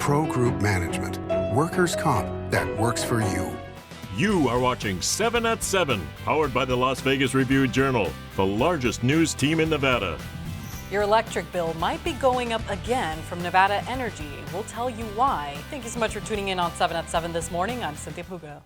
Pro Group Management. Workers' comp that works for you. You are watching 7 at 7, powered by the Las Vegas Review-Journal, the largest news team in Nevada. Your electric bill might be going up again from Nevada Energy. We'll tell you why. Thank you so much for tuning in on 7 at 7 this morning. I'm Cynthia Puga.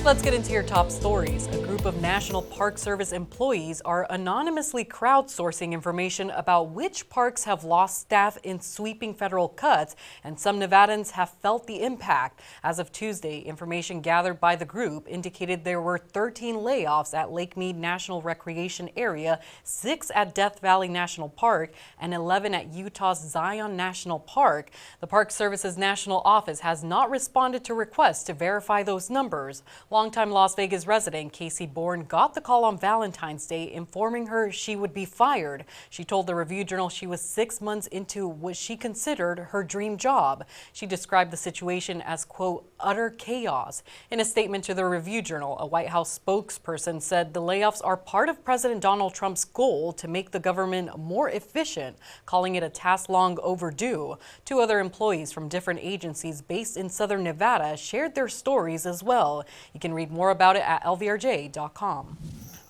Let's get into your top stories. A group of National Park Service employees are anonymously crowdsourcing information about which parks have lost staff in sweeping federal cuts, and some Nevadans have felt the impact. As of Tuesday, information gathered by the group indicated there were 13 layoffs at Lake Mead National Recreation Area, 6 at Death Valley National Park, and 11 at Utah's Zion National Park. The Park Service's national office has not responded to requests to verify those numbers. Longtime Las Vegas resident Casey Bourne got the call on Valentine's Day informing her she would be fired. She told the Review-Journal she was 6 months into what she considered her dream job. She described the situation as, quote, utter chaos. In a statement to the Review-Journal, a White House spokesperson said the layoffs are part of President Donald Trump's goal to make the government more efficient, calling it a task long overdue. 2 other employees from different agencies based in southern Nevada shared their stories as well. You can read more about it at lvrj.com.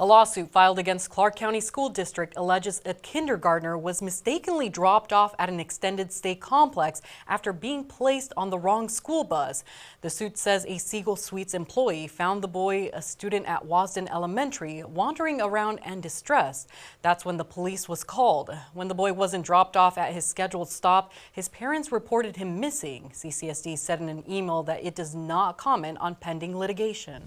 A lawsuit filed against Clark County School District alleges a kindergartner was mistakenly dropped off at an extended stay complex after being placed on the wrong school bus. The suit says a Siegel Suites employee found the boy, a student at Wasden Elementary, wandering around and distressed. That's when the police was called. When the boy wasn't dropped off at his scheduled stop, his parents reported him missing. CCSD said in an email that it does not comment on pending litigation.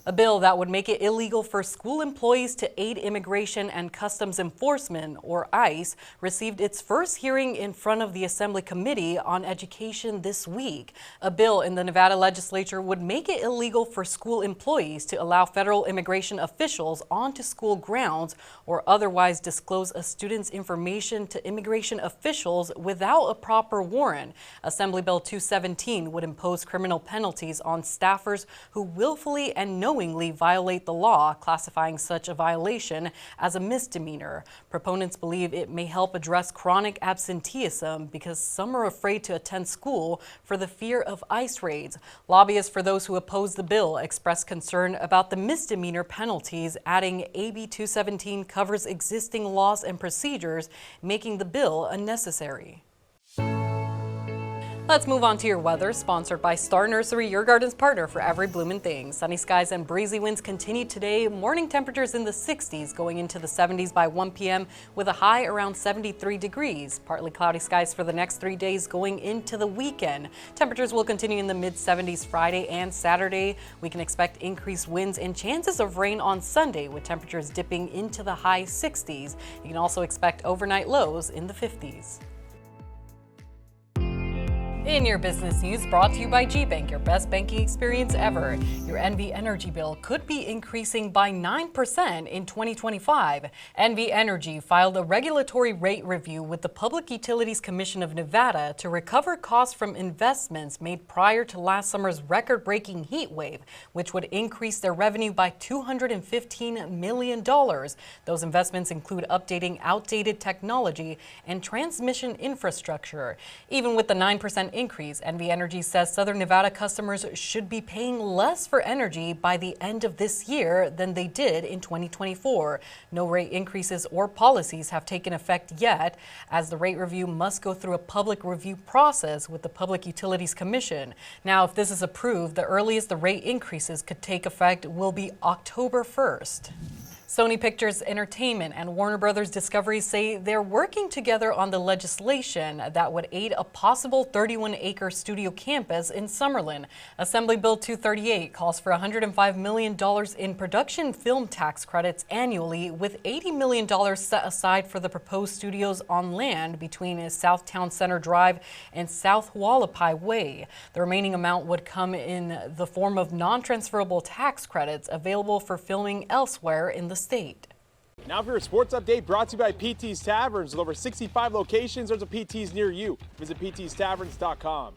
A bill that would make it illegal for school employees to aid Immigration and Customs Enforcement, or ICE, received its first hearing in front of the Assembly Committee on Education this week. A bill in the Nevada legislature would make it illegal for school employees to allow federal immigration officials onto school grounds or otherwise disclose a student's information to immigration officials without a proper warrant. Assembly Bill 217 would impose criminal penalties on staffers who willfully and knowingly violate the law, classifying such a violation as a misdemeanor. Proponents believe it may help address chronic absenteeism because some are afraid to attend school for the fear of ICE raids. Lobbyists for those who oppose the bill expressed concern about the misdemeanor penalties, adding AB 217 covers existing laws and procedures, making the bill unnecessary. Let's move on to your weather, sponsored by Star Nursery, your garden's partner for every bloomin' thing. Sunny skies and breezy winds continue today. Morning temperatures in the 60s, going into the 70s by 1 p.m. with a high around 73 degrees. Partly cloudy skies for the next 3 days going into the weekend. Temperatures will continue in the mid-70s Friday and Saturday. We can expect increased winds and chances of rain on Sunday, with temperatures dipping into the high 60s. You can also expect overnight lows in the 50s. In your business news, brought to you by G-Bank, your best banking experience ever. Your NV Energy bill could be increasing by 9% in 2025. NV Energy filed a regulatory rate review with the Public Utilities Commission of Nevada to recover costs from investments made prior to last summer's record-breaking heat wave, which would increase their revenue by $215 million. Those investments include updating outdated technology and transmission infrastructure. Even with the 9% increase, NV Energy says Southern Nevada customers should be paying less for energy by the end of this year than they did in 2024. No rate increases or policies have taken effect yet, as the rate review must go through a public review process with the Public Utilities Commission. Now, if this is approved, the earliest the rate increases could take effect will be October 1st. Sony Pictures Entertainment and Warner Bros. Discovery say they're working together on the legislation that would aid a possible 31-acre studio campus in Summerlin. Assembly Bill 238 calls for $105 million in production film tax credits annually, with $80 million set aside for the proposed studios on land between South Town Center Drive and South Hualapai Way. The remaining amount would come in the form of non-transferable tax credits available for filming elsewhere in the state. Now for your sports update, brought to you by PT's Taverns. With over 65 locations, there's a PT's near you. Visit ptstaverns.com.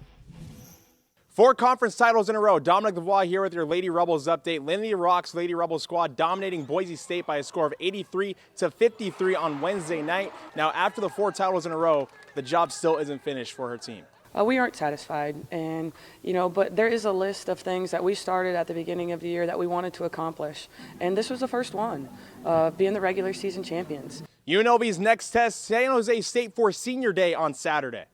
4 conference titles in a row. Dominic Lavoie here with your Lady Rebels update. Lindy Rock's Lady Rebels squad dominating Boise State by a score of 83-53 on Wednesday night. Now, after the 4 titles in a row, the job still isn't finished for her team. We aren't satisfied, and but there is a list of things that we started at the beginning of the year that we wanted to accomplish, and this was the first one, being the regular season champions. UNLV's next test, San Jose State for Senior Day on Saturday.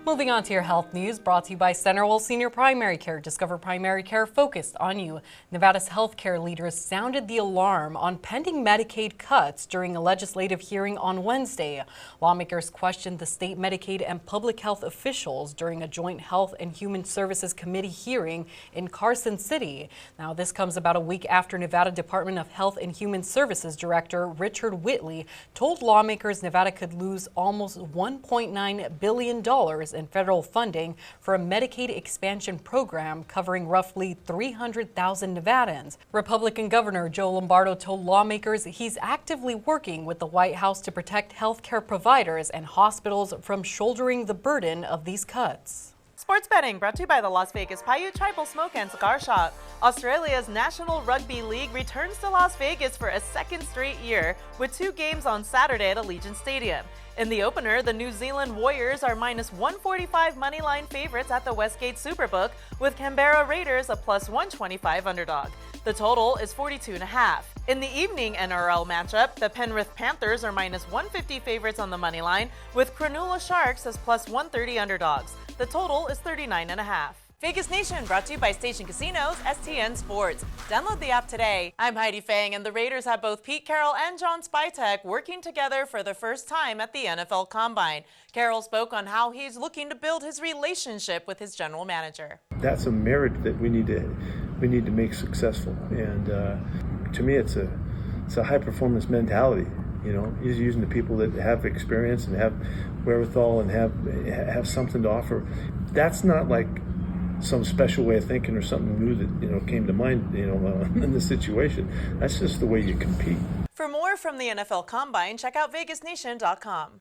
Moving on to your health news, brought to you by Centerville Senior Primary Care. Discover primary care focused on you. Nevada's healthcare leaders sounded the alarm on pending Medicaid cuts during a legislative hearing on Wednesday. Lawmakers questioned the state Medicaid and public health officials during a joint Health and Human Services Committee hearing in Carson City. Now, this comes about a week after Nevada Department of Health and Human Services Director Richard Whitley told lawmakers Nevada could lose almost $1.9 billion in federal funding for a Medicaid expansion program covering roughly 300,000 Nevadans. Republican Governor Joe Lombardo told lawmakers he's actively working with the White House to protect healthcare providers and hospitals from shouldering the burden of these cuts. Sports betting brought to you by the Las Vegas Paiute Tribal Smoke and Cigar Shop. Australia's National Rugby League returns to Las Vegas for a second straight year with 2 games on Saturday at Allegiant Stadium. In the opener, the New Zealand Warriors are -145 moneyline favorites at the Westgate Superbook, with Canberra Raiders a +125 underdog. The total is 42.5. In the evening NRL matchup, the Penrith Panthers are -150 favorites on the moneyline, with Cronulla Sharks as +130 underdogs. The total is 39.5. Vegas Nation brought to you by Station Casinos, STN Sports. Download the app today. I'm Heidi Fang, and the Raiders have both Pete Carroll and John Spytek working together for the first time at the NFL Combine. Carroll spoke on how he's looking to build his relationship with his general manager. That's a marriage that we need to make successful, and to me, it's a high performance mentality. He's using the people that have experience and have wherewithal and have something to offer. That's not like some special way of thinking or something new that came to mind in this situation. That's just the way you compete. For more from the NFL Combine, check out vegasnation.com.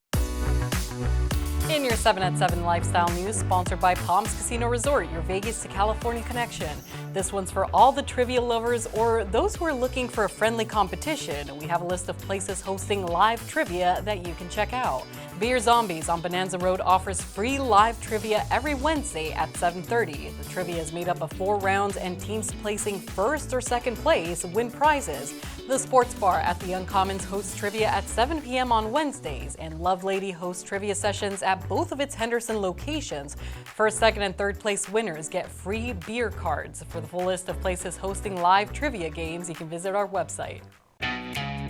In your 7 at 7 lifestyle news, sponsored by Palms Casino Resort, your Vegas to California connection. This one's for all the trivia lovers or those who are looking for a friendly competition. We have a list of places hosting live trivia that you can check out. Beer Zombies on Bonanza Road offers free live trivia every Wednesday at 7:30. The trivia is made up of 4 rounds, and teams placing first or second place win prizes. The Sports Bar at the Uncommons hosts trivia at 7 p.m. on Wednesdays, and Love Lady hosts trivia sessions at both of its Henderson locations. First, second, and third place winners get free beer cards. For the full list of places hosting live trivia games, you can visit our website.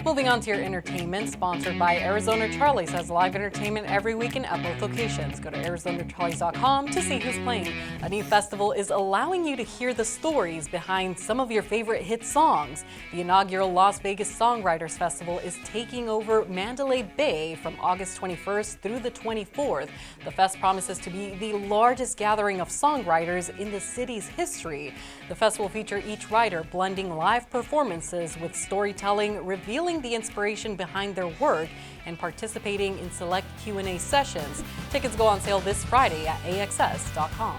Moving on to your entertainment, sponsored by Arizona Charlie's, has live entertainment every weekend at both locations. Go to ArizonaCharlies.com to see who's playing. A new festival is allowing you to hear the stories behind some of your favorite hit songs. The inaugural Las Vegas Songwriters Festival is taking over Mandalay Bay from August 21st through the 24th. The fest promises to be the largest gathering of songwriters in the city's history. The festival will feature each writer blending live performances with storytelling, revealing the inspiration behind their work, and participating in select Q&A sessions. Tickets go on sale this Friday at AXS.com.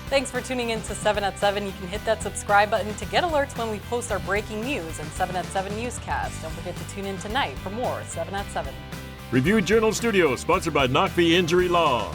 Thanks for tuning in to 7 at 7. You can hit that subscribe button to get alerts when we post our breaking news and 7 at 7 newscast. Don't forget to tune in tonight for more 7 at 7. Review Journal Studio, sponsored by Knockvie Injury Law.